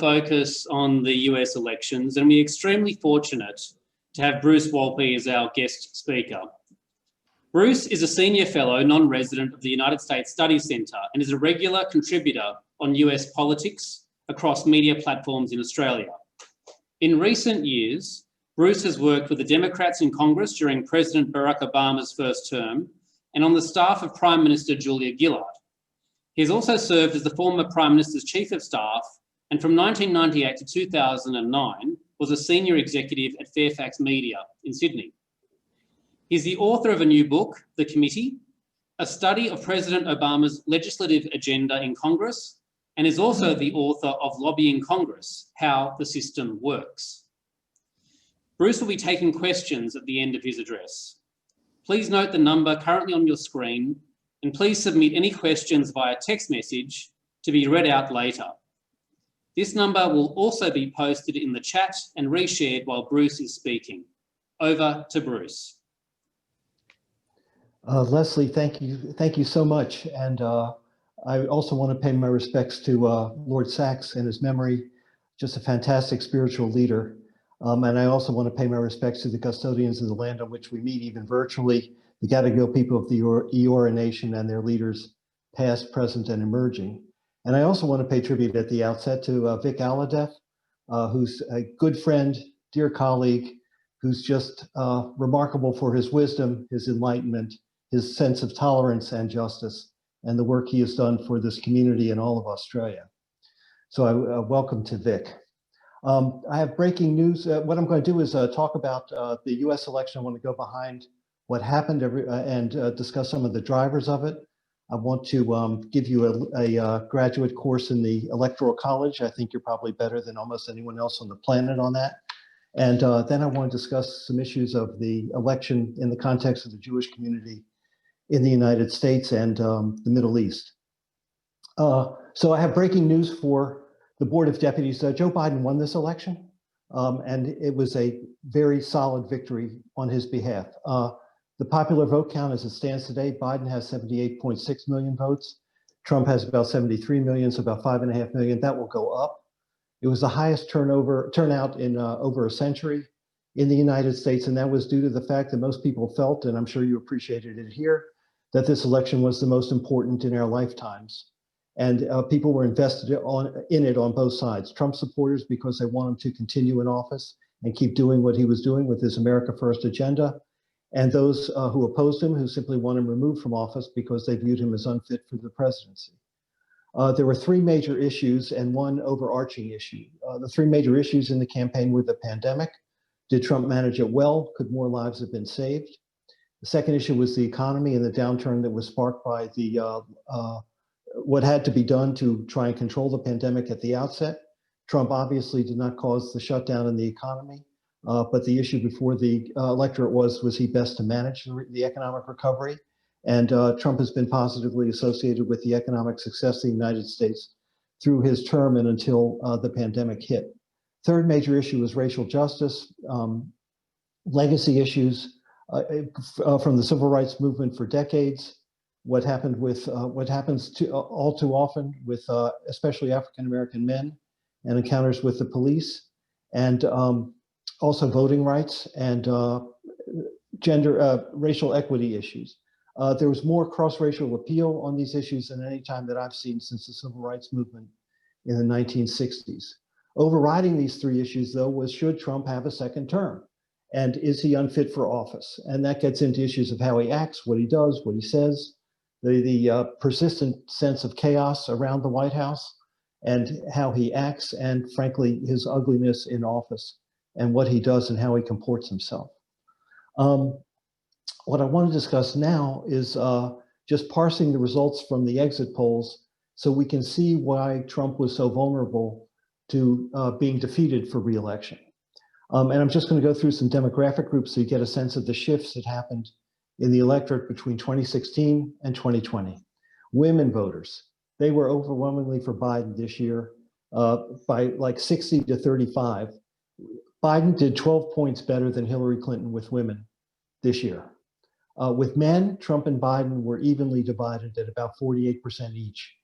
focus on the US elections, and we're extremely fortunate to have Bruce Wolpe as our guest speaker. Bruce is a senior fellow, non-resident of the United States Studies Centre and is a regular contributor on US politics across media platforms in Australia. In recent years, Bruce has worked with the Democrats in Congress during President Barack Obama's first term and on the staff of Prime Minister Julia Gillard. He has also served as the former Prime Minister's Chief of Staff and from 1998 to 2009 was a senior executive at Fairfax Media in Sydney. He's the author of a new book, The Committee, a study of President Obama's legislative agenda in Congress, and is also the author of Lobbying Congress, How the System Works. Bruce will be taking questions at the end of his address. Please note the number currently on your screen, and please submit any questions via text message to be read out later. This number will also be posted in the chat and reshared while Bruce is speaking. Over to Bruce. Leslie, thank you so much. And I also want to pay my respects to Lord Sachs and his memory, just a fantastic spiritual leader. And I also want to pay my respects to the custodians of the land on which we meet, even virtually, the Gadigal people of the Eora Nation and their leaders, past, present, and emerging. And I also want to pay tribute at the outset to Vic Alhadeff, who's a good friend, dear colleague, who's just remarkable for his wisdom, his enlightenment, his sense of tolerance and justice, and the work he has done for this community and all of Australia. So I welcome to Vic. I have breaking news. What I'm going to do is talk about the US election. I want to go behind what happened and discuss some of the drivers of it. I want to give you a graduate course in the Electoral College. I think you're probably better than almost anyone else on the planet on that. And then I want to discuss some issues of the election in the context of the Jewish community in the United States and the Middle East. So I have breaking news for the Board of Deputies. Joe Biden won this election, and it was a very solid victory on his behalf. The popular vote count as it stands today, Biden has 78.6 million votes. Trump has about 73 million, so about 5.5 million. That will go up. It was the highest turnout in over a century in the United States, and that was due to the fact that most people felt, and I'm sure you appreciated it here, that this election was the most important in our lifetimes. And people were invested in it on both sides. Trump supporters because they want him to continue in office and keep doing what he was doing with his America First agenda, and those who opposed him, who simply want him removed from office because they viewed him as unfit for the presidency. There were three major issues and one overarching issue. The three major issues in the campaign were the pandemic. Did Trump manage it well? Could more lives have been saved? The second issue was the economy and the downturn that was sparked by the what had to be done to try and control the pandemic at the outset. Trump obviously did not cause the shutdown in the economy, but the issue before the electorate was he best to manage the economic recovery? And Trump has been positively associated with the economic success of the United States through his term and until the pandemic hit. Third major issue was racial justice, legacy issues from the civil rights movement for decades, what happened with what happens all too often with especially African-American men and encounters with the police, and also voting rights and racial equity issues. There was more cross-racial appeal on these issues than any time that I've seen since the civil rights movement in the 1960s. Overriding these three issues, though, was should Trump have a second term? And is he unfit for office? And that gets into issues of how he acts, what he does, what he says, the persistent sense of chaos around the White House, and how he acts, and frankly, his ugliness in office, and what he does and how he comports himself. What I want to discuss now is just parsing the results from the exit polls so we can see why Trump was so vulnerable to being defeated for re-election. And I'm just going to go through some demographic groups so you get a sense of the shifts that happened in the electorate between 2016 and 2020. Women voters, they were overwhelmingly for Biden this year by like 60 to 35. Biden did 12 points better than Hillary Clinton with women this year. With men, Trump and Biden were evenly divided at about 48% each.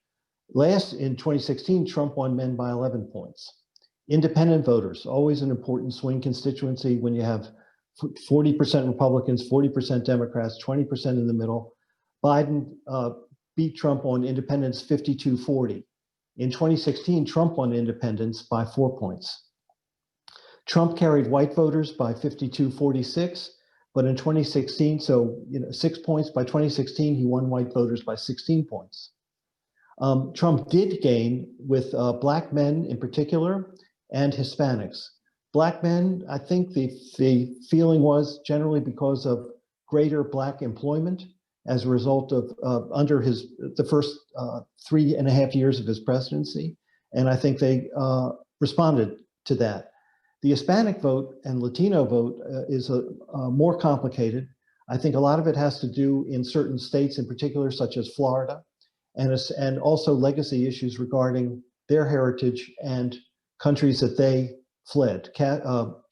In 2016, Trump won men by 11 points. Independent voters, always an important swing constituency when you have 40% Republicans, 40% Democrats, 20% in the middle. Biden beat Trump on independents 52-40. In 2016, Trump won independents by 4 points. Trump carried white voters by 52-46, but in 2016, so 6 points. By 2016, he won white voters by 16 points. Trump did gain with Black men in particular and Hispanics. Black men, I think the feeling was generally because of greater Black employment as a result of under the first 3.5 years of his presidency. And I think they responded to that. The Hispanic vote and Latino vote is more complicated. I think a lot of it has to do in certain states in particular, such as Florida, and also legacy issues regarding their heritage and countries that they fled,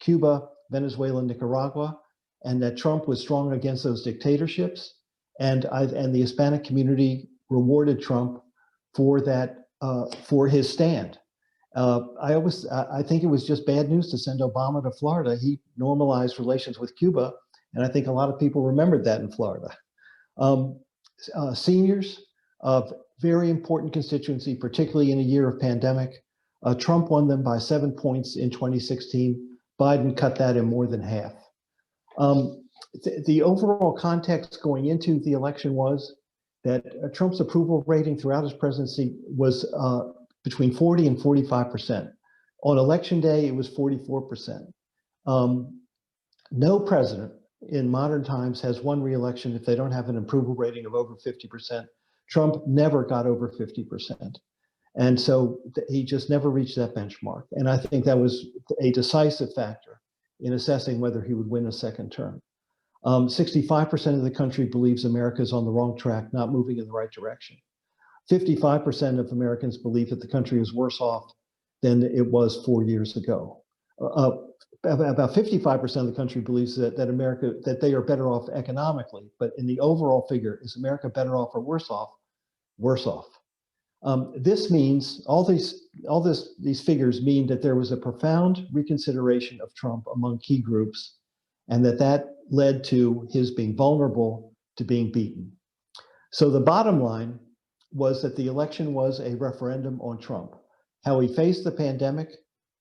Cuba, Venezuela, Nicaragua, and that Trump was strong against those dictatorships. And the Hispanic community rewarded Trump for that, for his stand. I think it was just bad news to send Obama to Florida. He normalized relations with Cuba, and I think a lot of people remembered that in Florida. Seniors, very important constituency, particularly in a year of pandemic. Trump won them by 7 points in 2016. Biden cut that in more than half. The overall context going into the election was that Trump's approval rating throughout his presidency was between 40 and 45%. On election day, it was 44%. No president in modern times has won re-election if they don't have an approval rating of over 50%. Trump never got over 50%. And so he just never reached that benchmark. And I think that was a decisive factor in assessing whether he would win a second term. 65% of the country believes America is on the wrong track, not moving in the right direction. 55% of Americans believe that the country is worse off than it was 4 years ago. About 55% of the country believes that they are better off economically, but in the overall figure, is America better off or worse off? Worse off. This means these figures mean that there was a profound reconsideration of Trump among key groups, and that led to his being vulnerable to being beaten. So the bottom line was that the election was a referendum on Trump, how he faced the pandemic,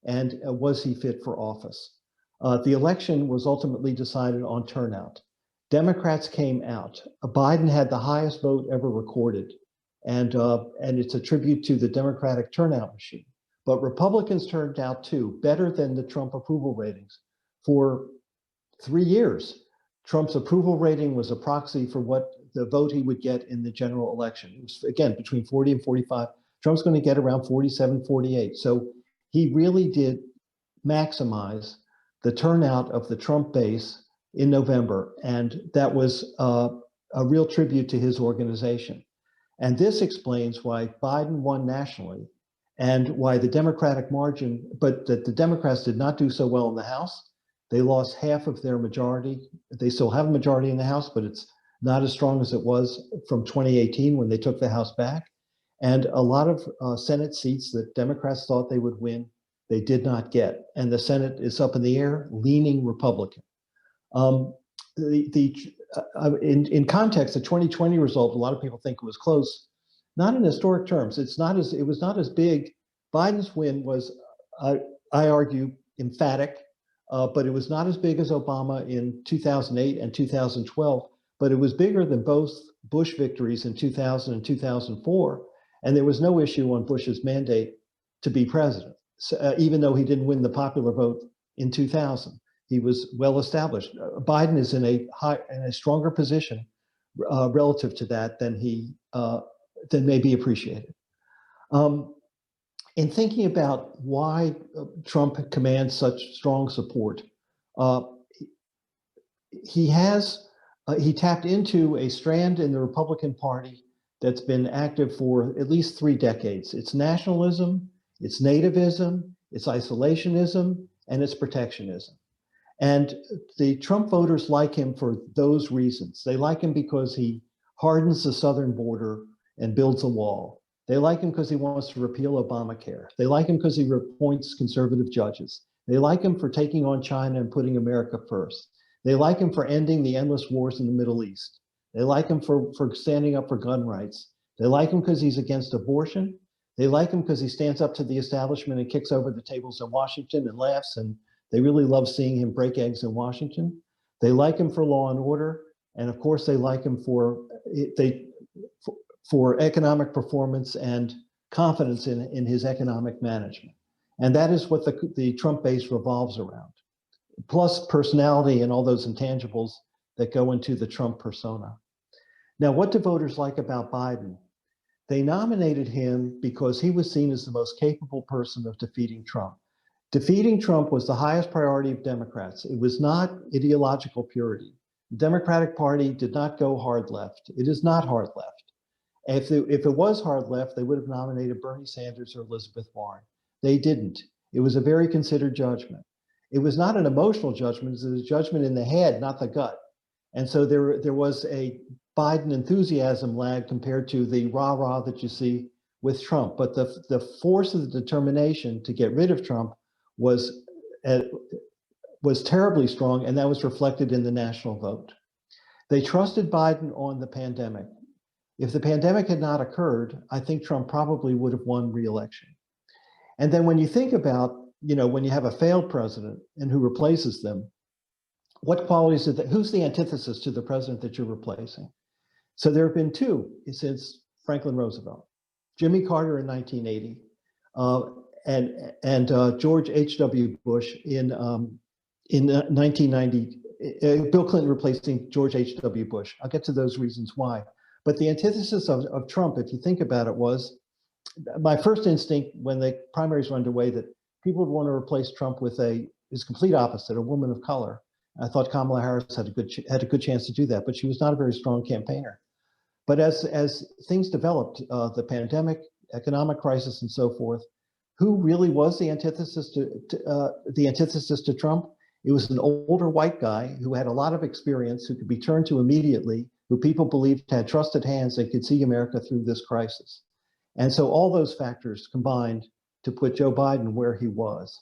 and was he fit for office. The election was ultimately decided on turnout. Democrats came out. Biden had the highest vote ever recorded, and it's a tribute to the Democratic turnout machine. But Republicans turned out too, better than the Trump approval ratings. For 3 years, Trump's approval rating was a proxy for what the vote he would get in the general election. It was, again, between 40 and 45. Trump's going to get around 47, 48. So he really did maximize the turnout of the Trump base in November. And that was a real tribute to his organization. And this explains why Biden won nationally and why the Democratic margin, but that the Democrats did not do so well in the House. They lost half of their majority. They still have a majority in the House, but it's not as strong as it was from 2018 when they took the House back. And a lot of Senate seats that Democrats thought they would win, they did not get. And the Senate is up in the air, leaning Republican. In context, the 2020 result, a lot of people think it was close. Not in historic terms. It was not as big. Biden's win was, I argue, emphatic. But it was not as big as Obama in 2008 and 2012, but it was bigger than both Bush victories in 2000 and 2004. And there was no issue on Bush's mandate to be president, even though he didn't win the popular vote in 2000. He was well established. Biden is in a stronger position relative to that than may be appreciated. In thinking about why Trump commands such strong support, he tapped into a strand in the Republican Party that's been active for at least 3 decades. It's nationalism, it's nativism, it's isolationism, and it's protectionism. And the Trump voters like him for those reasons. They like him because he hardens the southern border and builds a wall. They like him because he wants to repeal Obamacare. They like him because he appoints conservative judges. They like him for taking on China and putting America first. They like him for ending the endless wars in the Middle East. They like him for standing up for gun rights. They like him because he's against abortion. They like him because he stands up to the establishment and kicks over the tables in Washington and laughs, and they really love seeing him break eggs in Washington. They like him for law and order, and of course they like him for economic performance and confidence in his economic management. And that is what the Trump base revolves around, plus personality and all those intangibles that go into the Trump persona. Now, what do voters like about Biden? They nominated him because he was seen as the most capable person of defeating Trump. Defeating Trump was the highest priority of Democrats. It was not ideological purity. The Democratic Party did not go hard left. It is not hard left. If it was hard left, they would have nominated Bernie Sanders or Elizabeth Warren. They didn't. It was a very considered judgment. It was not an emotional judgment. It was a judgment in the head, not the gut. And so there was a Biden enthusiasm lag compared to the rah-rah that you see with Trump. But the force of the determination to get rid of Trump was terribly strong, and that was reflected in the national vote. They trusted Biden on the pandemic. If the pandemic had not occurred, I think Trump probably would have won re-election. And then when you think about, when you have a failed president and who replaces them, what qualities who's the antithesis to the president that you're replacing? So there have been two since Franklin Roosevelt, Jimmy Carter in 1980, and George H.W. Bush in 1990, Bill Clinton replacing George H.W. Bush. I'll get to those reasons why. But the antithesis of Trump, if you think about it, was my first instinct when the primaries were underway that people would want to replace Trump with his complete opposite, a woman of color. I thought Kamala Harris had a good chance to do that, but she was not a very strong campaigner. But as things developed, the pandemic, economic crisis, and so forth, who really was the antithesis to Trump? It was an older white guy who had a lot of experience, who could be turned to immediately, who people believed had trusted hands and could see America through this crisis. And so all those factors combined to put Joe Biden where he was.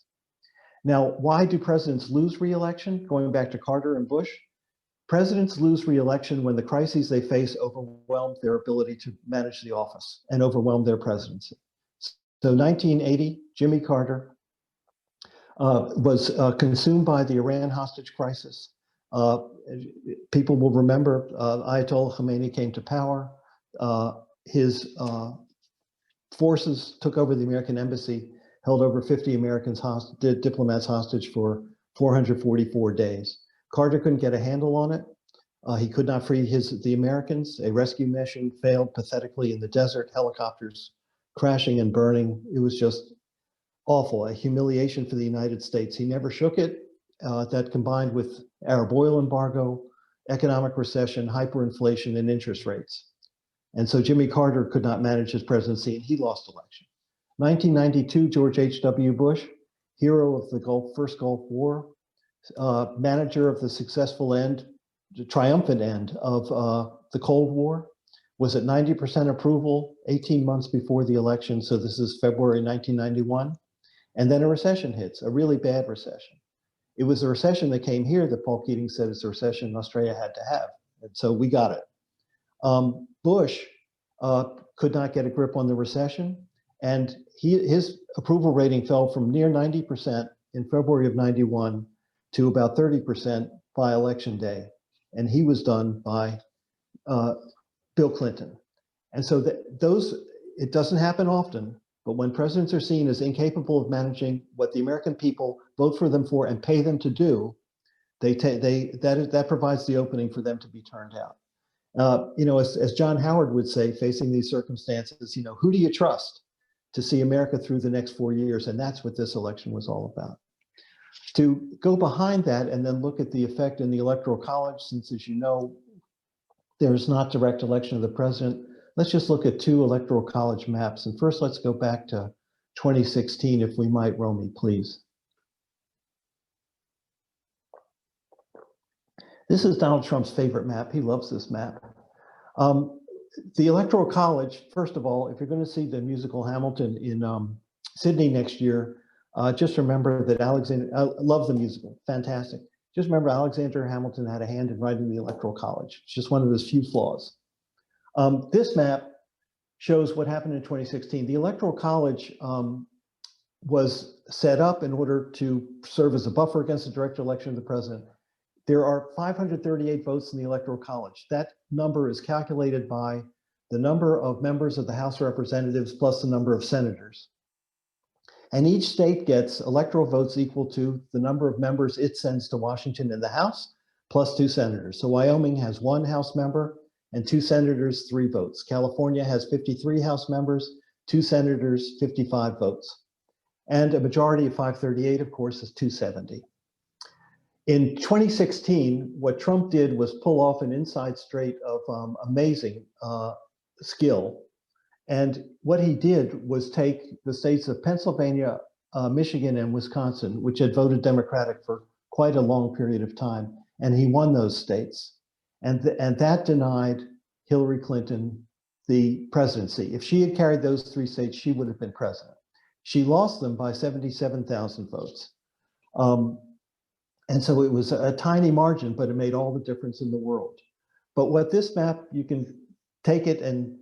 Now, why do presidents lose re-election? Going back to Carter and Bush, presidents lose re-election when the crises they face overwhelm their ability to manage the office and overwhelm their presidency. So 1980, Jimmy Carter was consumed by the Iran hostage crisis. People will remember Ayatollah Khomeini came to power. His forces took over the American embassy, held over 50 Americans diplomats hostage for 444 days. Carter couldn't get a handle on it. He could not free the Americans. A rescue mission failed pathetically in the desert, helicopters crashing and burning. It was just awful, a humiliation for the United States. He never shook it. That combined with Arab oil embargo, economic recession, hyperinflation, and interest rates. And so Jimmy Carter could not manage his presidency, and he lost election. 1992, George H.W. Bush, hero of the first Gulf War, manager of the successful end, the triumphant end of the Cold War, was at 90% approval 18 months before the election. So this is February 1991. And then a recession hits, a really bad recession. It was a recession that came here that Paul Keating said is a recession Australia had to have. And so we got it. Bush could not get a grip on the recession. And his approval rating fell from near 90% in February of 91 to about 30% by election day. And he was done by Bill Clinton. And so it doesn't happen often, but when presidents are seen as incapable of managing what the American people vote for them for and pay them to do, that provides the opening for them to be turned out. As John Howard would say, facing these circumstances, who do you trust to see America through the next 4 years? And that's what this election was all about. To go behind that and then look at the effect in the Electoral College, since, as you know, there's not direct election of the president, let's just look at two Electoral College maps. And first, let's go back to 2016, if we might, Romy, please. This is Donald Trump's favorite map. He loves this map. the Electoral College, first of all, if you're going to see the musical Hamilton in Sydney next year, just remember that Alexander, I love the musical, fantastic. Just remember Alexander Hamilton had a hand in writing the Electoral College. It's just one of his few flaws. This map shows what happened in 2016. The Electoral College was set up in order to serve as a buffer against the direct election of the president. There are 538 votes in the Electoral College. That number is calculated by the number of members of the House of Representatives plus the number of senators. And each state gets electoral votes equal to the number of members it sends to Washington in the House, plus 2 senators. So Wyoming has 1 House member and 2 senators, 3 votes. California has 53 House members, 2 senators, 55 votes. And a majority of 538, of course, is 270. In 2016, what Trump did was pull off an inside straight of amazing skill. And what he did was take the states of Pennsylvania, Michigan, and Wisconsin, which had voted Democratic for quite a long period of time, and he won those states. And that denied Hillary Clinton the presidency. If she had carried those 3 states, she would have been president. She lost them by 77,000 votes. And so it was a tiny margin, but it made all the difference in the world. But what this map, you can take it and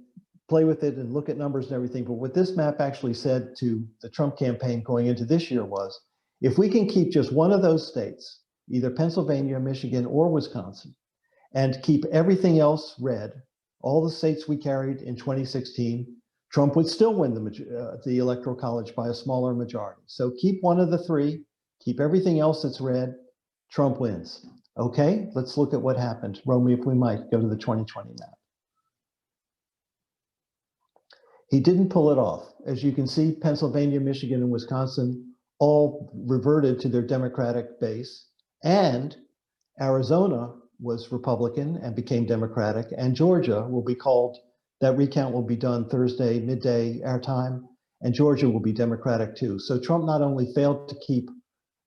play with it and look at numbers and everything, but what this map actually said to the Trump campaign going into this year was, if we can keep just one of those states, either Pennsylvania, Michigan, or Wisconsin, and keep everything else red, all the states we carried in 2016, Trump would still win the Electoral College by a smaller majority. So keep one of the 3, keep everything else that's red, Trump wins. Okay, let's look at what happened. Romy, if we might, go to the 2020 map. He didn't pull it off. As you can see, Pennsylvania, Michigan, and Wisconsin all reverted to their Democratic base, and Arizona was Republican and became Democratic, and Georgia will be called, that recount will be done Thursday, midday our time, and Georgia will be Democratic too. So Trump not only failed to keep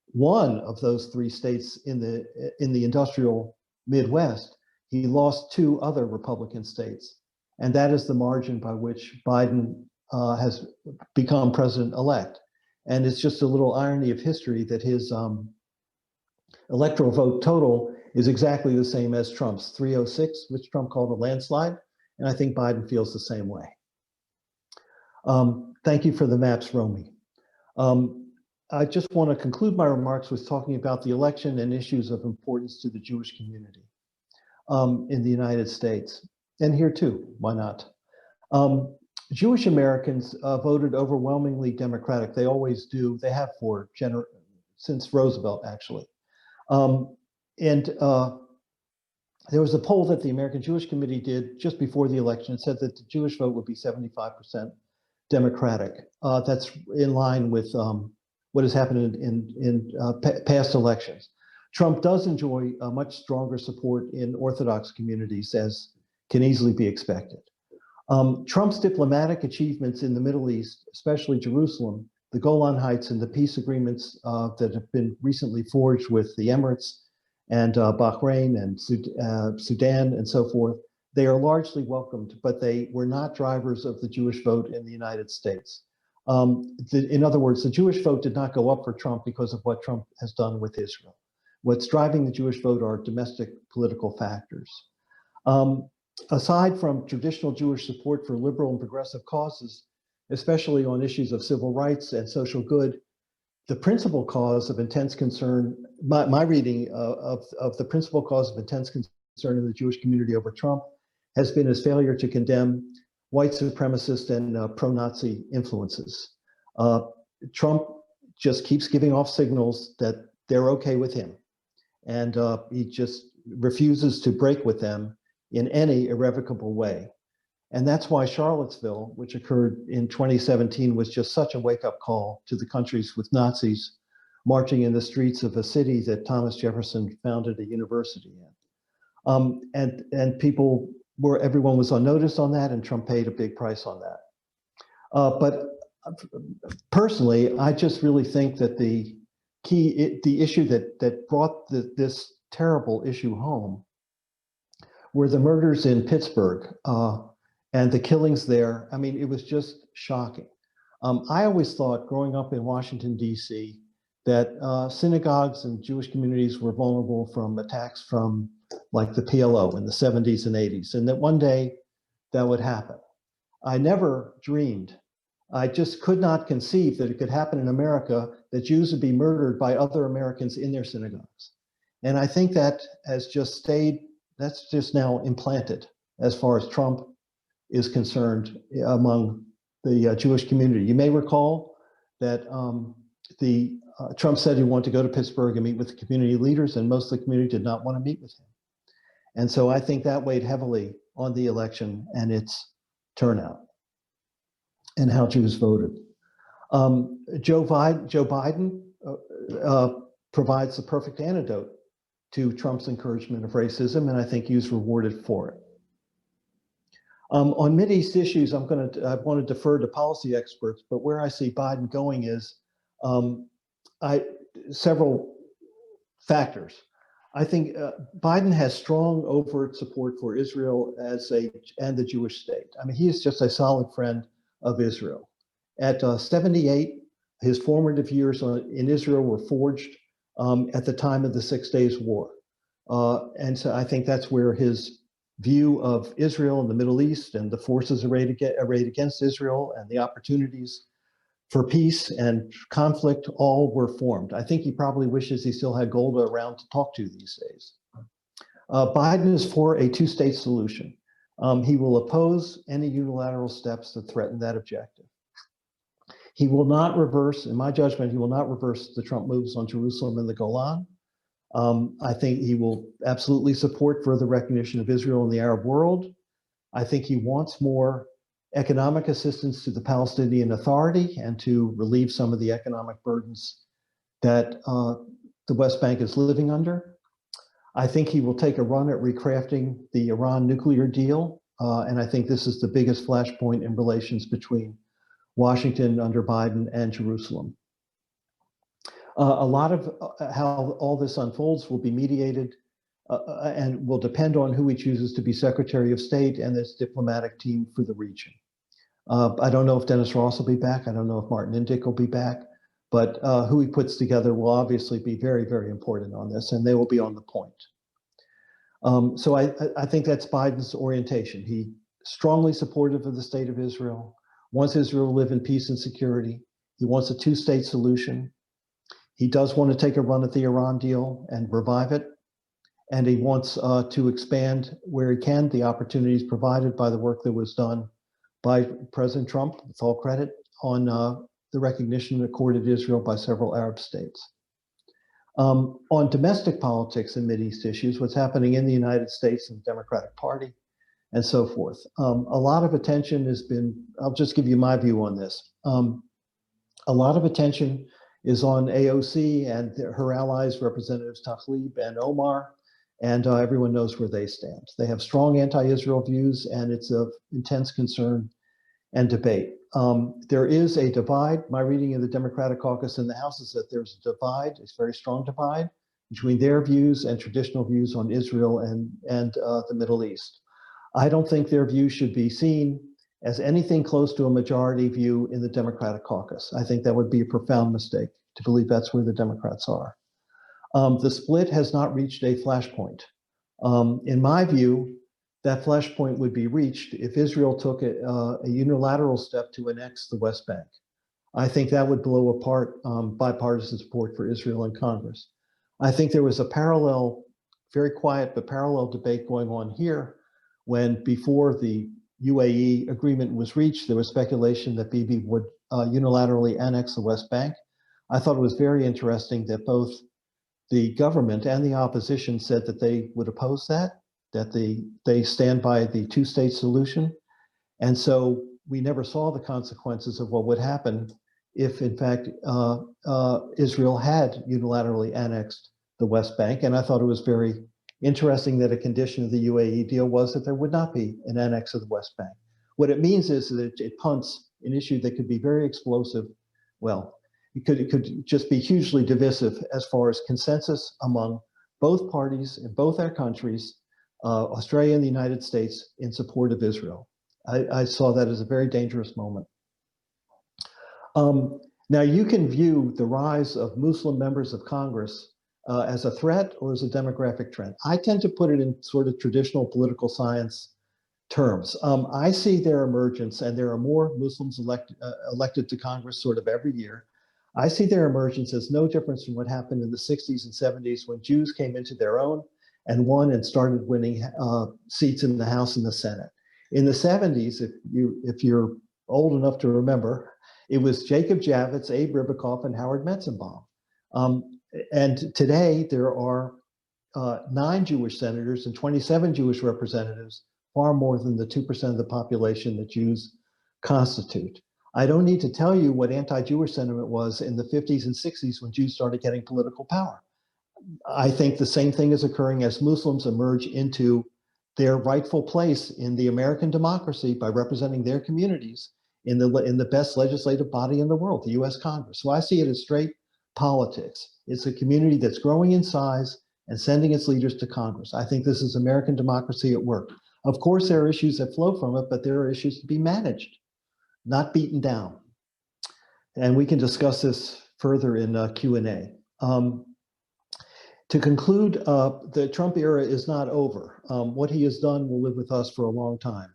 one of those 3 states in the industrial Midwest, he lost 2 other Republican states. And that is the margin by which Biden has become president-elect. And it's just a little irony of history that his electoral vote total is exactly the same as Trump's, 306, which Trump called a landslide. And I think Biden feels the same way. Thank you for the maps, Romy. I just want to conclude my remarks with talking about the election and issues of importance to the Jewish community in the United States. And here too, why not? Jewish Americans voted overwhelmingly Democratic. They always do. They have for since Roosevelt, actually. There was a poll that the American Jewish Committee did just before the election. It said that the Jewish vote would be 75% Democratic. That's in line with what has happened in past elections. Trump does enjoy a much stronger support in Orthodox communities, as can easily be expected. Trump's diplomatic achievements in the Middle East, especially Jerusalem, the Golan Heights, and the peace agreements that have been recently forged with the Emirates and Bahrain and Sudan and so forth, they are largely welcomed, but they were not drivers of the Jewish vote in the United States. In other words, the Jewish vote did not go up for Trump because of what Trump has done with Israel. What's driving the Jewish vote are domestic political factors. Aside from traditional Jewish support for liberal and progressive causes, especially on issues of civil rights and social good, the principal cause of intense concern, my reading of the principal cause of intense concern in the Jewish community over Trump has been his failure to condemn white supremacist and pro-Nazi influences. Trump just keeps giving off signals that they're okay with him. And he just refuses to break with them in any irrevocable way. And that's why Charlottesville, which occurred in 2017, was just such a wake-up call to the countries with Nazis marching in the streets of a city that Thomas Jefferson founded a university in. And people were, everyone was on notice on that, and Trump paid a big price on that. But personally, I just really think that the issue that brought this terrible issue home were the murders in Pittsburgh And the killings there, I mean, it was just shocking. I always thought growing up in Washington, D.C., that synagogues and Jewish communities were vulnerable from attacks from like the PLO in the 70s and 80s, and that one day that would happen. I never dreamed, I just could not conceive that it could happen in America, that Jews would be murdered by other Americans in their synagogues. And I think that has just stayed, that's just now implanted as far as Trump is concerned among the Jewish community. You may recall that Trump said he wanted to go to Pittsburgh and meet with the community leaders, and most of the community did not want to meet with him. And so I think that weighed heavily on the election and its turnout and how Jews voted. Joe Biden provides the perfect antidote to Trump's encouragement of racism, and I think he was rewarded for it. On Mideast issues, I want to defer to policy experts, but where I see Biden going is several factors. I think Biden has strong overt support for Israel and the Jewish state. I mean, he is just a solid friend of Israel. At 78, his formative years in Israel were forged at the time of the 6 Days War. And so I think that's where his view of Israel and the Middle East and the forces arrayed against Israel and the opportunities for peace and conflict all were formed. I think he probably wishes he still had Golda around to talk to these days. Biden is for a two-state solution. He will oppose any unilateral steps that threaten that objective. He will not reverse, in my judgment, he will not reverse the Trump moves on Jerusalem and the Golan. I think he will absolutely support further recognition of Israel in the Arab world. I think he wants more economic assistance to the Palestinian Authority and to relieve some of the economic burdens that the West Bank is living under. I think he will take a run at recrafting the Iran nuclear deal, and I think this is the biggest flashpoint in relations between Washington under Biden and Jerusalem. A lot of how all this unfolds will be mediated and will depend on who he chooses to be Secretary of State and this diplomatic team for the region. I don't know if Dennis Ross will be back. I don't know if Martin Indyk will be back, but who he puts together will obviously be very, very important on this, and they will be on the point. So I think that's Biden's orientation. He's strongly supportive of the state of Israel, wants Israel to live in peace and security. He wants a two-state solution. He does want to take a run at the Iran deal and revive it. And he wants to expand where he can the opportunities provided by the work that was done by President Trump, with all credit, on the recognition accorded Israel by several Arab states. On domestic politics and Mideast issues, what's happening in the United States and the Democratic Party, and so forth. A lot of attention has been, I'll just give you my view on this. A lot of attention is on AOC and her allies, Representatives Tlaib and Omar, and everyone knows where they stand. They have strong anti-Israel views, and it's of intense concern and debate. There is a divide. My reading of the Democratic caucus in the House is that there's a divide, a very strong divide, between their views and traditional views on Israel and the Middle East. I don't think their view should be seen as anything close to a majority view in the Democratic caucus. I think that would be a profound mistake to believe that's where the Democrats are. The split has not reached a flashpoint. In my view, that flashpoint would be reached if Israel took a unilateral step to annex the West Bank. I think that would blow apart bipartisan support for Israel in Congress. I think there was a parallel, very quiet but parallel debate going on here when before the UAE agreement was reached, there was speculation that Bibi would unilaterally annex the West Bank. I thought it was very interesting that both the government and the opposition said that they would oppose that they stand by the two-state solution. And so we never saw the consequences of what would happen if, in fact, Israel had unilaterally annexed the West Bank. And I thought it was very interesting that a condition of the UAE deal was that there would not be an annex of the West Bank. What it means is that it punts an issue that could be very explosive. Well, it could just be hugely divisive as far as consensus among both parties in both our countries, Australia and the United States, in support of Israel. I saw that as a very dangerous moment. Now, you can view the rise of Muslim members of Congress as a threat or as a demographic trend. I tend to put it in sort of traditional political science terms. I see their emergence, and there are more Muslims elected to Congress sort of every year. I see their emergence as no difference from what happened in the 60s and 70s when Jews came into their own and won and started winning seats in the House and the Senate. In the 70s, if you're old enough to remember, it was Jacob Javits, Abe Ribicoff, and Howard Metzenbaum. And today there are 9 Jewish senators and 27 Jewish representatives, far more than the 2% of the population that Jews constitute. I don't need to tell you what anti-Jewish sentiment was in the 50s and 60s when Jews started getting political power. I think the same thing is occurring as Muslims emerge into their rightful place in the American democracy by representing their communities in the best legislative body in the world, the US Congress. So I see it as straight politics. It's a community that's growing in size and sending its leaders to Congress. I think this is American democracy at work. Of course, there are issues that flow from it, but there are issues to be managed, not beaten down. And we can discuss this further in Q&A. To conclude, the Trump era is not over. What he has done will live with us for a long time.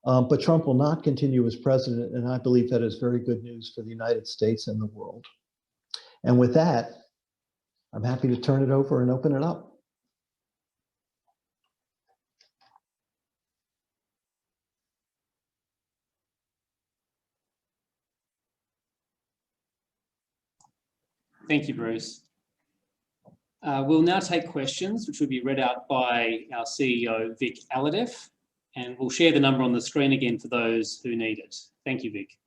But Trump will not continue as president, and I believe that is very good news for the United States and the world. And with that, I'm happy to turn it over and open it up. Thank you, Bruce. We'll now take questions, which will be read out by our CEO, Vic Alhadeff, and we'll share the number on the screen again for those who need it. Thank you, Vic.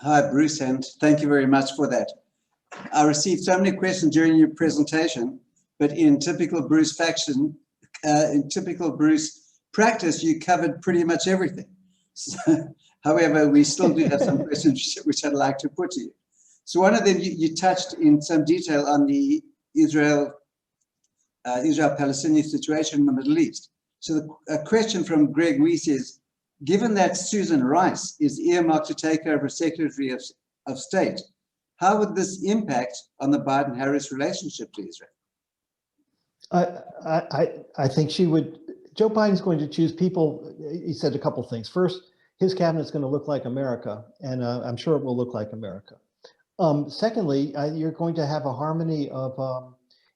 Hi, Bruce, and thank you very much for that. I received so many questions during your presentation, but in typical Bruce fashion, in typical Bruce practice, you covered pretty much everything. So, however, we still do have some questions which I'd like to put to you. So one of them, you touched in some detail on the Israel-Palestinian situation in the Middle East. So a question from Greg Weiss is, given that Susan Rice is earmarked to take over as Secretary of State, how would this impact on the Biden-Harris relationship to Israel? I think she would. Joe Biden's going to choose people. He said a couple things. First, his cabinet's going to look like America, and I'm sure it will look like America. Secondly, you're going to have a harmony of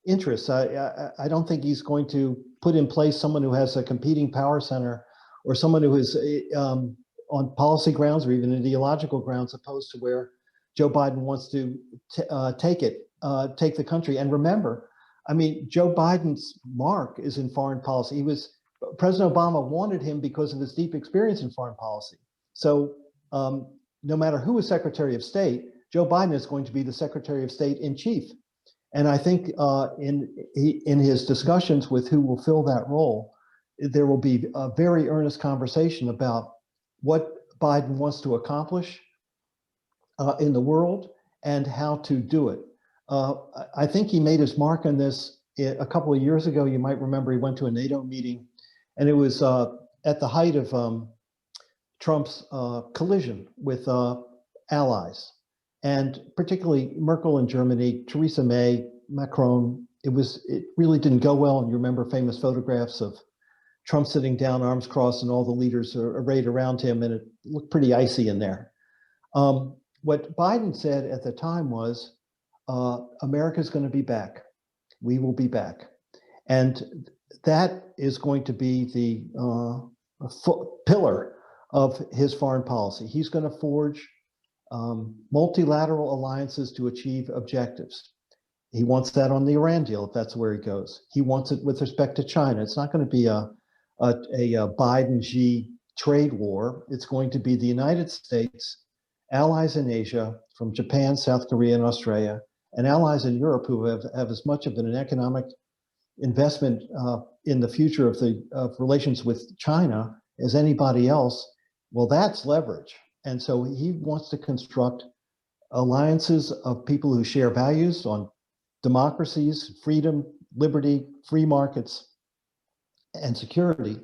interests. I don't think he's going to put in place someone who has a competing power center or someone who is on policy grounds or even ideological grounds opposed to where Joe Biden wants to take the country. And remember, I mean, Joe Biden's mark is in foreign policy. President Obama wanted him because of his deep experience in foreign policy. So no matter who is Secretary of State, Joe Biden is going to be the Secretary of State in chief. And I think in his discussions with who will fill that role, there will be a very earnest conversation about what Biden wants to accomplish in the world and how to do it. I think he made his mark on this a couple of years ago. You might remember he went to a NATO meeting, and it was at the height of Trump's collision with allies, and particularly Merkel in Germany, Theresa May, Macron. It really didn't go well. And you remember famous photographs of Trump sitting down, arms crossed, and all the leaders are arrayed around him, and it looked pretty icy in there. What Biden said at the time was, America's going to be back. We will be back. And that is going to be the pillar of his foreign policy. He's going to forge multilateral alliances to achieve objectives. He wants that on the Iran deal, if that's where he goes. He wants it with respect to China. It's not going to be a Biden-Xi trade war. It's going to be the United States, allies in Asia, from Japan, South Korea, and Australia, and allies in Europe who have as much of an economic investment in the future of relations with China as anybody else. Well, that's leverage. And so he wants to construct alliances of people who share values on democracies, freedom, liberty, free markets, and security,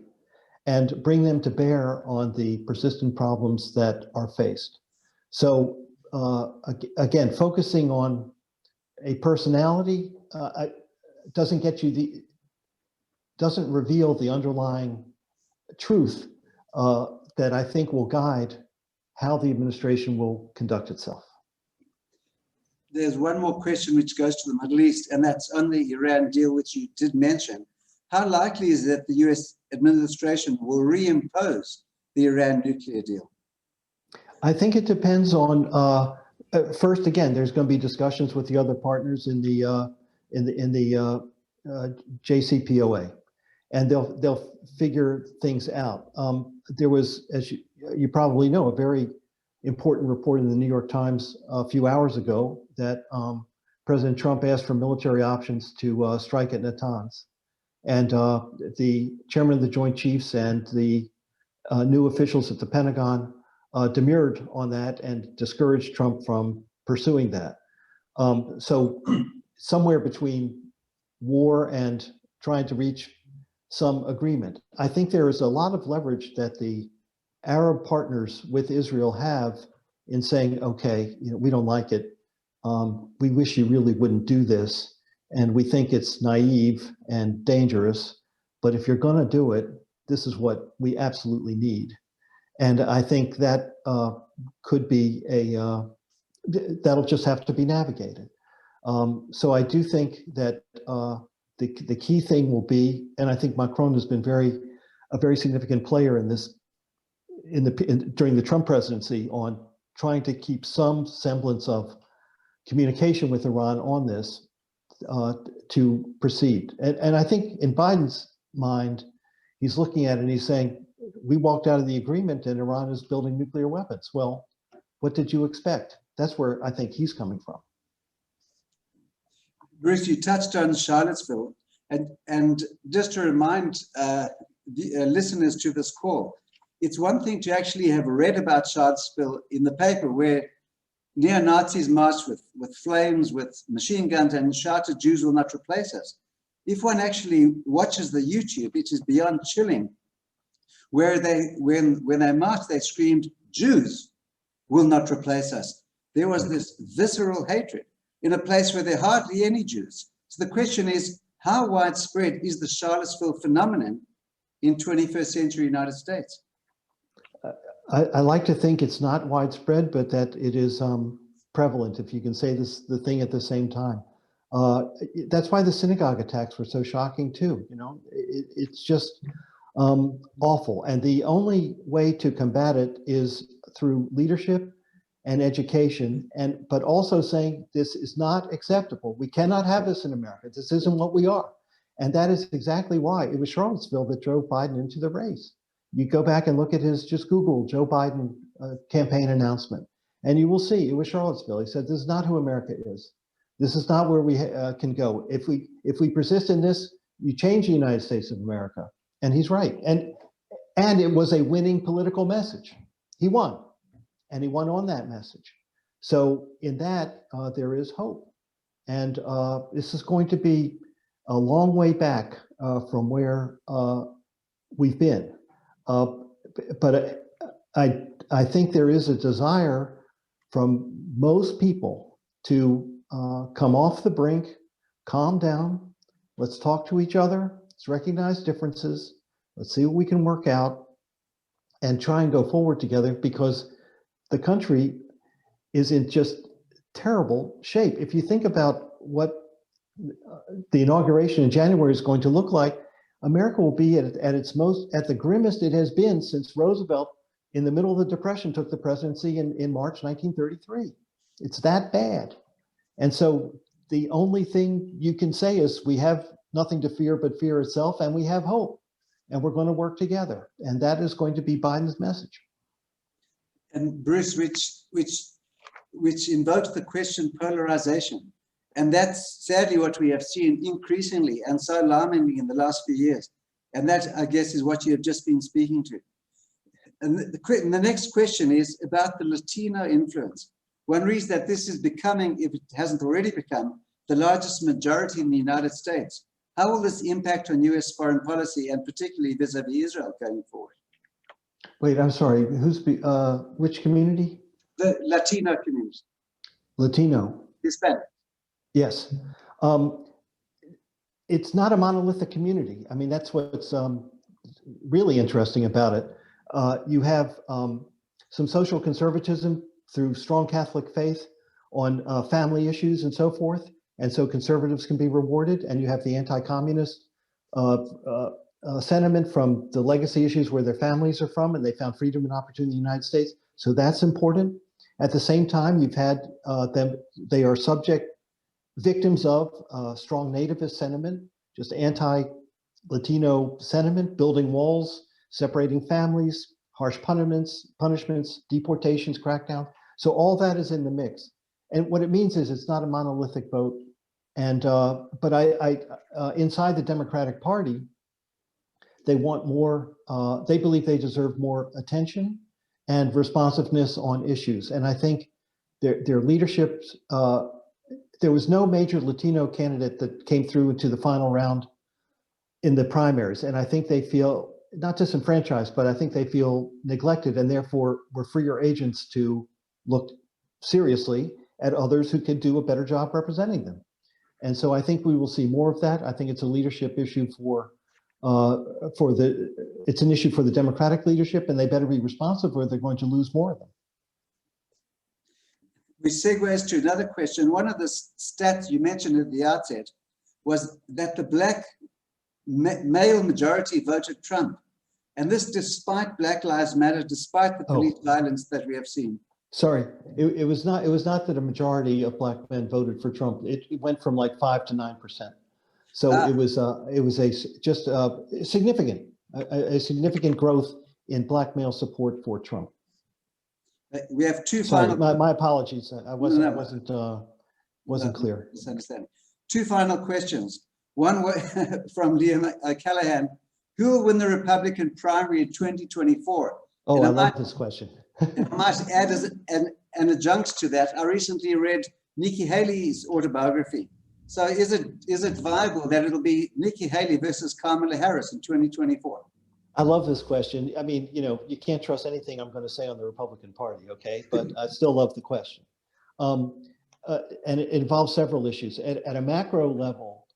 and bring them to bear on the persistent problems that are faced. So again, focusing on a personality doesn't get you doesn't reveal the underlying truth that I think will guide how the administration will conduct itself. There's one more question which goes to the Middle East, and that's on the Iran deal, which you did mention. How likely is that the US administration will reimpose the Iran nuclear deal? I think it depends on, first, again, there's going to be discussions with the other partners in the JCPOA, and they'll figure things out. There was, as you probably know, a very important report in the New York Times a few hours ago that President Trump asked for military options to strike at Natanz. And the chairman of the Joint Chiefs and the new officials at the Pentagon demurred on that and discouraged Trump from pursuing that. So somewhere between war and trying to reach some agreement. I think there is a lot of leverage that the Arab partners with Israel have in saying, okay, we don't like it. We wish you really wouldn't do this. And we think it's naive and dangerous, but if you're going to do it, this is what we absolutely need. And I think that could be that'll just have to be navigated. So I do think that the key thing will be, and I think Macron has been a very significant player in this, during the Trump presidency, on trying to keep some semblance of communication with Iran on this to proceed. And I think in Biden's mind, he's looking at it and he's saying, we walked out of the agreement and Iran is building nuclear weapons. Well, what did you expect? That's where I think he's coming from. Bruce, you touched on Charlottesville, and just to remind the listeners to this call, it's one thing to actually have read about Charlottesville in the paper, where neo-Nazis marched with flames, with machine guns, and shouted, "Jews will not replace us." If one actually watches the YouTube, it is beyond chilling, where when they marched, they screamed, "Jews will not replace us." There was this visceral hatred in a place where there are hardly any Jews. So the question is, how widespread is the Charlottesville phenomenon in 21st century United States? I like to think it's not widespread, but that it is prevalent, if you can say the thing at the same time. That's why the synagogue attacks were so shocking too. It's just awful. And the only way to combat it is through leadership and education, but also saying this is not acceptable. We cannot have this in America. This isn't what we are. And that is exactly why it was Charlottesville that drove Biden into the race. You go back and look at just Google Joe Biden campaign announcement, and you will see it was Charlottesville. He said, this is not who America is. This is not where we can go. If we persist in this, you change the United States of America. And he's right. And it was a winning political message. He won, and he won on that message. So in that, there is hope. And this is going to be a long way back from where we've been. But I think there is a desire from most people to come off the brink, calm down, let's talk to each other, let's recognize differences, let's see what we can work out, and try and go forward together, because the country is in just terrible shape. If you think about what the inauguration in January is going to look like, America will be at the grimmest it has been since Roosevelt, in the middle of the Depression, took the presidency in March 1933. It's that bad. And so the only thing you can say is we have nothing to fear but fear itself, and we have hope, and we're going to work together. And that is going to be Biden's message. And Bruce, which invokes the question polarization. And that's sadly what we have seen increasingly and so alarmingly in the last few years. And that, I guess, is what you have just been speaking to. And the next question is about the Latino influence. One reason that this is becoming, if it hasn't already become, the largest majority in the United States. How will this impact on US foreign policy and particularly vis-a-vis Israel going forward? Wait, I'm sorry. Which community? The Latino community. Latino. Hispanic. Yes. It's not a monolithic community. I mean, that's what's really interesting about it. You have some social conservatism through strong Catholic faith on family issues and so forth. And so conservatives can be rewarded. And you have the anti-communist sentiment from the legacy issues where their families are from, and they found freedom and opportunity in the United States. So that's important. At the same time, you've had they are victims of strong nativist sentiment, just anti-Latino sentiment, building walls, separating families, harsh punishments, deportations, crackdown. So all that is in the mix. And what it means is it's not a monolithic vote. And but inside the Democratic Party, they want more. They believe they deserve more attention and responsiveness on issues. And I think their leadership. There was no major Latino candidate that came through into the final round in the primaries. And I think they feel not disenfranchised, but I think they feel neglected, and therefore were freer agents to look seriously at others who could do a better job representing them. And so I think we will see more of that. I think it's a leadership issue it's an issue for the Democratic leadership, and they better be responsive or they're going to lose more of them. Which segues to another question. One of the stats you mentioned at the outset was that the Black male majority voted Trump. And this despite Black Lives Matter, despite the police violence that we have seen. Sorry, it was not that a majority of Black men voted for Trump. It went from like 5 to 9%. So it was a significant growth in Black male support for Trump. We have two Sorry, final. my apologies. I wasn't clear. Misunderstanding. Two final questions. One from Liam Callahan. Who will win the Republican primary in 2024? Oh, and I love this question. I might add as an adjunct to that, I recently read Nikki Haley's autobiography. So is it viable that it'll be Nikki Haley versus Kamala Harris in 2024? I love this question. I mean, you can't trust anything I'm going to say on the Republican Party, okay? But I still love the question. And it involves several issues. At a macro level,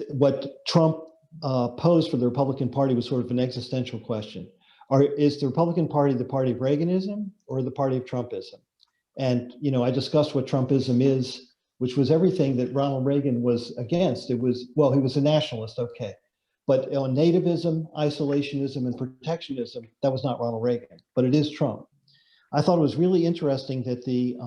what Trump posed for the Republican Party was sort of an existential question. Is the Republican Party the party of Reaganism or the party of Trumpism? And, I discussed what Trumpism is, which was everything that Ronald Reagan was against. It was, well, he was a nationalist, okay. But on nativism, isolationism, and protectionism, that was not Ronald Reagan, but it is Trump. I thought it was really interesting that the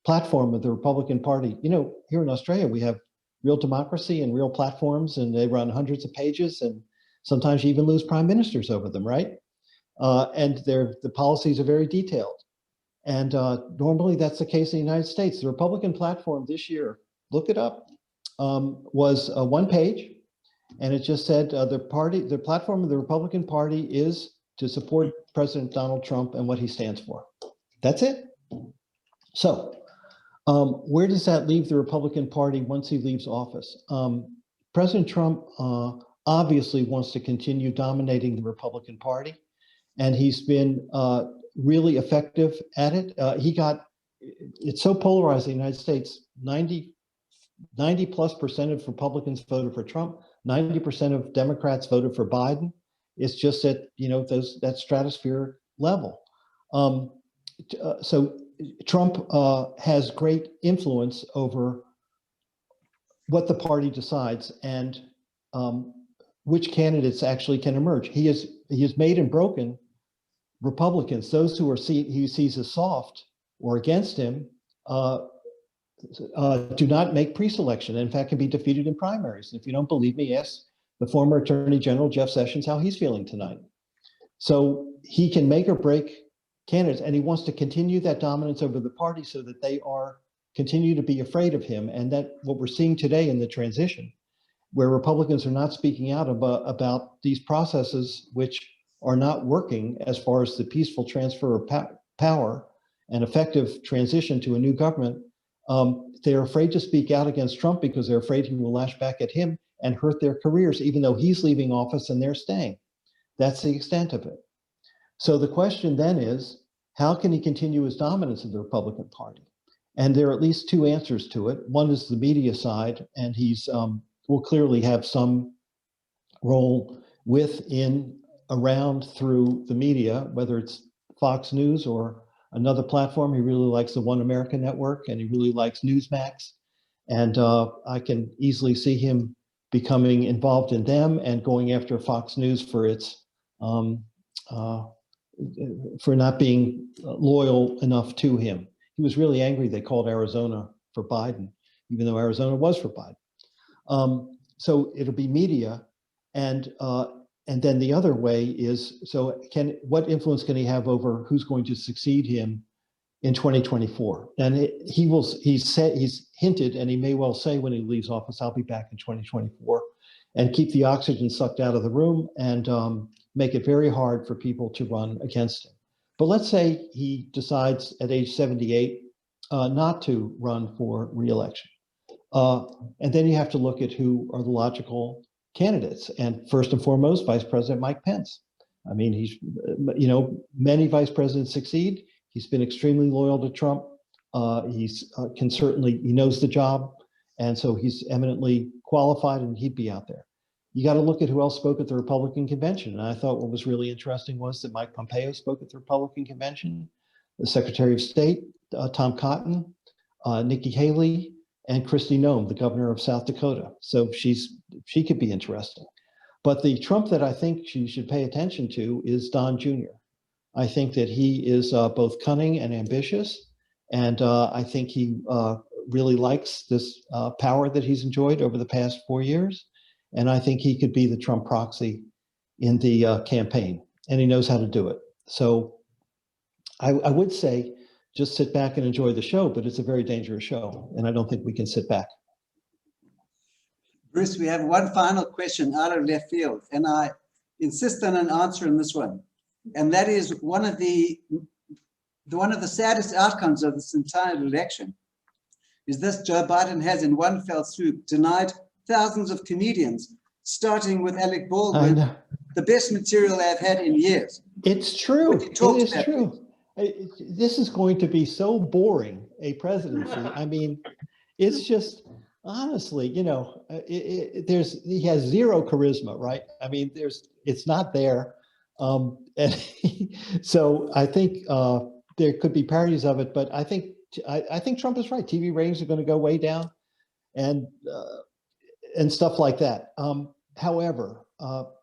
platform of the Republican Party, here in Australia, we have real democracy and real platforms, and they run hundreds of pages, and sometimes you even lose prime ministers over them, right? And the policies are very detailed. And normally that's the case in the United States. The Republican platform this year, look it up, was one page. And it just said the platform of the Republican Party is to support President Donald Trump and what he stands for. That's it. So where does that leave the Republican Party once he leaves office? President Trump obviously wants to continue dominating the Republican Party, and he's been really effective at it. It's so polarized in the United States. 90+% of Republicans voted for Trump. 90% of Democrats voted for Biden. It's just at that stratospheric level. So Trump has great influence over what the party decides and which candidates actually can emerge. He has made and broken Republicans, those who he sees as soft or against him, do not make pre-selection. In fact, can be defeated in primaries. If you don't believe me, ask the former Attorney General Jeff Sessions how he's feeling tonight. So he can make or break candidates, and he wants to continue that dominance over the party so that they continue to be afraid of him. And that what we're seeing today in the transition, where Republicans are not speaking out about these processes which are not working as far as the peaceful transfer of power and effective transition to a new government. They're afraid to speak out against Trump because they're afraid he will lash back at him, and hurt their careers, even though he's leaving office and they're staying. That's the extent of it. So the question then is, how can he continue his dominance of the Republican Party? And there are at least two answers to it. One is the media side, and he's will clearly have some role within, around, through the media, whether it's Fox News or another platform. He really likes the One America Network, and he really likes Newsmax. And I can easily see him becoming involved in them and going after Fox News for its for not being loyal enough to him. He was really angry they called Arizona for Biden, even though Arizona was for Biden. So it'll be media, and then the other way is, so what influence can he have over who's going to succeed him in 2024? And he's hinted, and he may well say when he leaves office, I'll be back in 2024, and keep the oxygen sucked out of the room and make it very hard for people to run against him. But let's say he decides at age 78 not to run for re-election. And then you have to look at who are the logical candidates. And first and foremost, Vice President Mike Pence. I mean, he's, many vice presidents succeed. He's been extremely loyal to Trump. He knows the job. And so he's eminently qualified, and he'd be out there. You got to look at who else spoke at the Republican convention. And I thought what was really interesting was that Mike Pompeo spoke at the Republican convention, the Secretary of State, Tom Cotton, Nikki Haley, and Kristi Noem, the governor of South Dakota. So she could be interesting. But the Trump that I think she should pay attention to is Don Jr. I think that he is both cunning and ambitious. And I think he really likes this power that he's enjoyed over the past 4 years. And I think he could be the Trump proxy in the campaign, and he knows how to do it. So I would say just sit back and enjoy the show, but it's a very dangerous show, and I don't think we can sit back. Bruce, we have one final question out of left field, and I insist on an answer on this one. And that is one of the saddest outcomes of this entire election is this: Joe Biden has in one fell swoop denied thousands of comedians, starting with Alec Baldwin, the best material they've had in years. It's true. It is true. This is going to be so boring, a presidency. I mean, it's just, honestly, he has zero charisma, right? I mean, it's not there. So I think there could be parodies of it, but I think Trump is right. TV ratings are going to go way down, and stuff like that. However,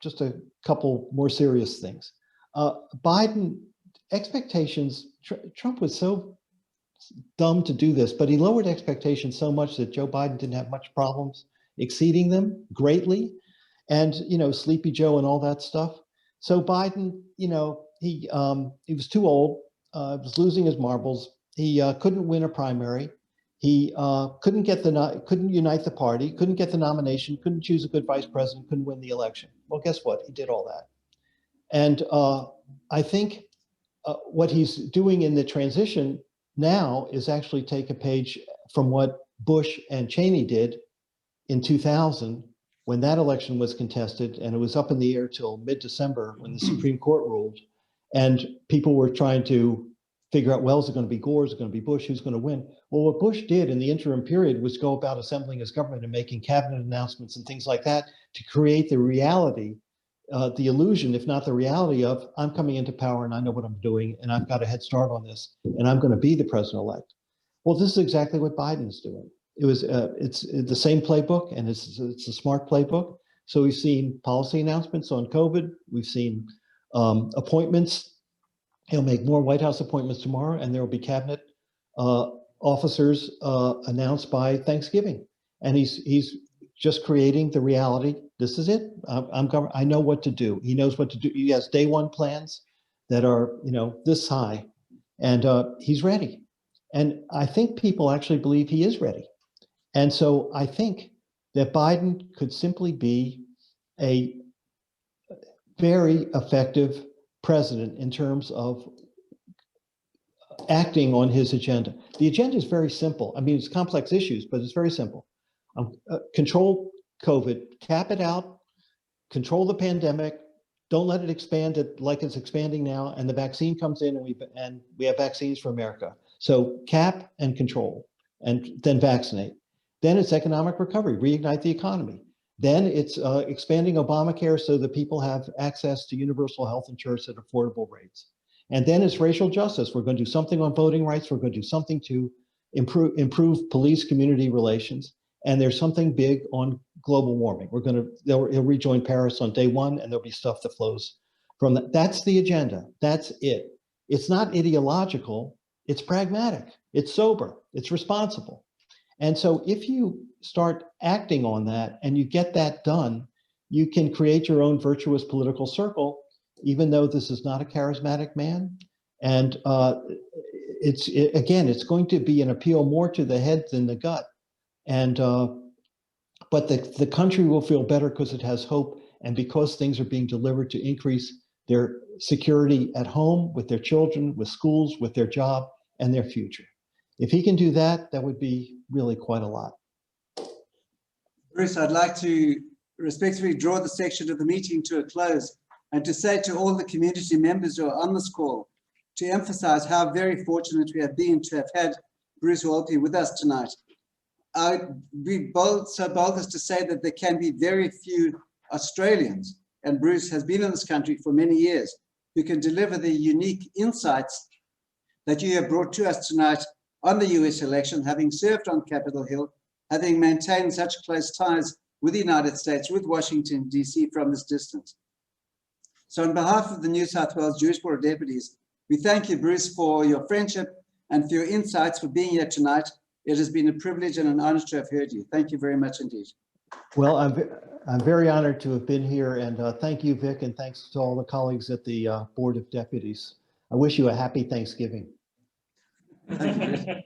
just a couple more serious things. Biden expectations, Trump was so dumb to do this, but he lowered expectations so much that Joe Biden didn't have much problems exceeding them greatly. And, Sleepy Joe and all that stuff. So Biden, he was too old, was losing his marbles. He couldn't win a primary. He couldn't unite the party, couldn't get the nomination, couldn't choose a good vice president, couldn't win the election. Well, guess what? He did all that. And I think what he's doing in the transition now is actually take a page from what Bush and Cheney did in 2000, when that election was contested, and it was up in the air till mid-December when the Supreme Court ruled, and people were trying to figure out, well, is it going to be Gore, is it going to be Bush, who's going to win? Well, what Bush did in the interim period was go about assembling his government and making cabinet announcements and things like that to create the reality, the illusion, if not the reality of, I'm coming into power and I know what I'm doing and I've got a head start on this and I'm going to be the president-elect. Well, this is exactly what Biden's doing. It's the same playbook, and it's a smart playbook. So we've seen policy announcements on COVID. We've seen appointments. He'll make more White House appointments tomorrow, and there will be cabinet officers announced by Thanksgiving. And he's just creating the reality. This is it. I know what to do. He knows what to do. He has day one plans that are this high, and he's ready. And I think people actually believe he is ready. And so I think that Biden could simply be a very effective president in terms of acting on his agenda. The agenda is very simple. I mean, it's complex issues, but it's very simple. Control COVID, cap it out, control the pandemic, don't let it expand like it's expanding now, and the vaccine comes in and we have vaccines for America. So cap and control, and then vaccinate. Then it's economic recovery, reignite the economy. Then it's expanding Obamacare so that people have access to universal health insurance at affordable rates. And then it's racial justice. We're going to do something on voting rights. We're going to do something to improve police community relations. And there's something big on global warming. He'll rejoin Paris on day one, and there'll be stuff that flows from that. That's the agenda. That's it. It's not ideological. It's pragmatic. It's sober. It's responsible. And so if you start acting on that and you get that done, you can create your own virtuous political circle, even though this is not a charismatic man. And again, it's going to be an appeal more to the head than the gut. And but the country will feel better because it has hope, and because things are being delivered to increase their security at home, with their children, with schools, with their job, and their future. If he can do that, that would be really quite a lot. Bruce, I'd like to respectfully draw the section of the meeting to a close, and to say to all the community members who are on this call, to emphasize how very fortunate we have been to have had Bruce Wolpe with us tonight. I'd be so bold as to say that there can be very few Australians, and Bruce has been in this country for many years, who can deliver the unique insights that you have brought to us tonight on the US election, having served on Capitol Hill, having maintained such close ties with the United States, with Washington, DC from this distance. So on behalf of the New South Wales Jewish Board of Deputies, we thank you, Bruce, for your friendship and for your insights, for being here tonight. It has been a privilege and an honor to have heard you. Thank you very much indeed. Well, I'm very honored to have been here, and thank you, Vic, and thanks to all the colleagues at the Board of Deputies. I wish you a happy Thanksgiving. Thank you, Bruce.